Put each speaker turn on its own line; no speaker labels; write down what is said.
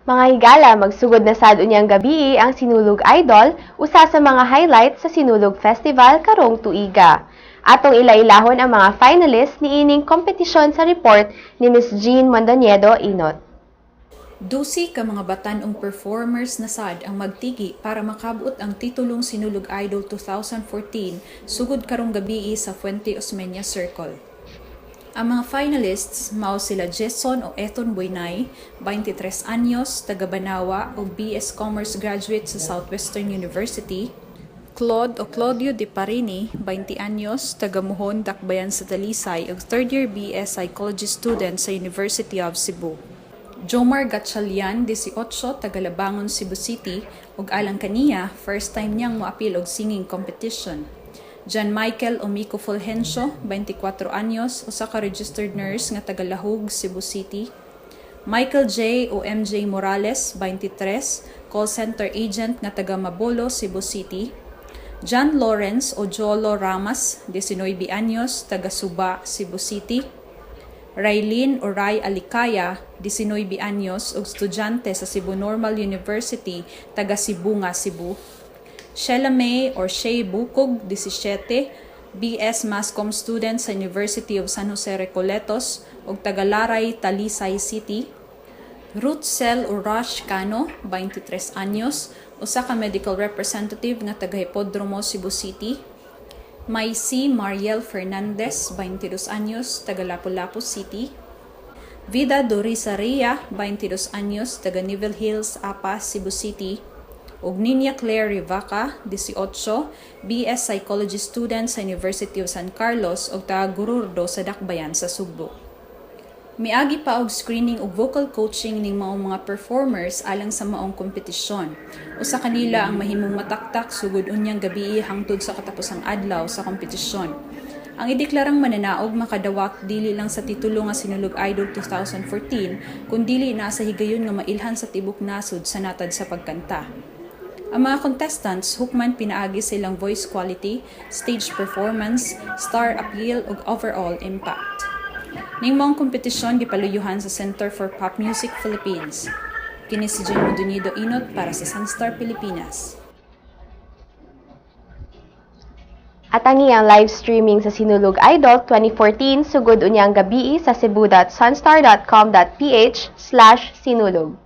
Mga higala, magsugod na sad unyang gabi ang Sinulog Idol, usa sa mga highlights sa Sinulog Festival karong tuiga. Atong ilailahon ang mga finalists niining kompetisyon sa report ni Ms. Jean Mondoñedo Inot.
Dusi ka mga batanong performers na sad ang magtigi para makabot ang titulong Sinulog Idol 2014 sugod karong gabi sa Fuente Osmeña Circle. Ang mga finalists mao sila Jason o Eton Buynay, 23 anyos, taga Banawa o BS Commerce graduate sa Southwestern University; Claude o Claudio De Parini, 20 anyos, taga Muhon, Dakbayan sa Talisay ug third year BS Psychology student sa University of Cebu; Jomar Gatchalian, 18, taga Labangon, Cebu City ug alang kaniya first time niyang moapil og singing competition; John Michael Omico Fulgencio, 24 anyos, usa ka registered nurse nga taga Lahug, Cebu City; Michael J. o MJ Morales, 23, call center agent nga taga Mabolo, Cebu City; John Lawrence o Jolo Ramas, 19 anyos, taga Suba, Cebu City; Raylene o Ray Alicaya, 19 anyos, ug estudyante sa Cebu Normal University, taga Sibunga, Cebu; Sheila May or Shay Bukog, 17, BS Masscom student sa University of San Jose Recoletos ug taga Laray, Talisay City; Ruth Cel o Rush Cano, 23 anyos, usa ka medical representative nga taga Hipodromo, Cebu City; Maisy Mariel Fernandez, 22 anyos, taga Lapu-Lapu City; Vida Dorisaria, 22 anyos, taga Neville Hills, Apa, Cebu City; ug Ninia Claire Rivaca, 18, BS Psychology student sa University of San Carlos ug taga Gururdo sa Dakbayan sa Sugbo. Miagi pa og screening ug vocal coaching ning mga performers alang sa maong kompetisyon. Usa kanila ang mahimong mataktak sugod unyang gabi hangtod sa katapusang adlaw sa kompetisyon. Ang ideklarang mananaog makadawat dili lang sa titulo nga Sinulog Idol 2014, kundi na sa higayon nga mailhan sa tibok nasod sa natad sa pagkanta. Ang mga contestants hukman pinaagi silang voice quality, stage performance, star appeal ug overall impact. Ning maong kompetisyon gipaluyuhan sa Center for Pop Music Philippines. Kini si Jean Mondoñedo Inot para sa Sunstar Pilipinas.
At ang iyang live streaming sa Sinulog Idol 2014 sugod unyang gabi sa cebu.sunstar.com.ph/sinulog.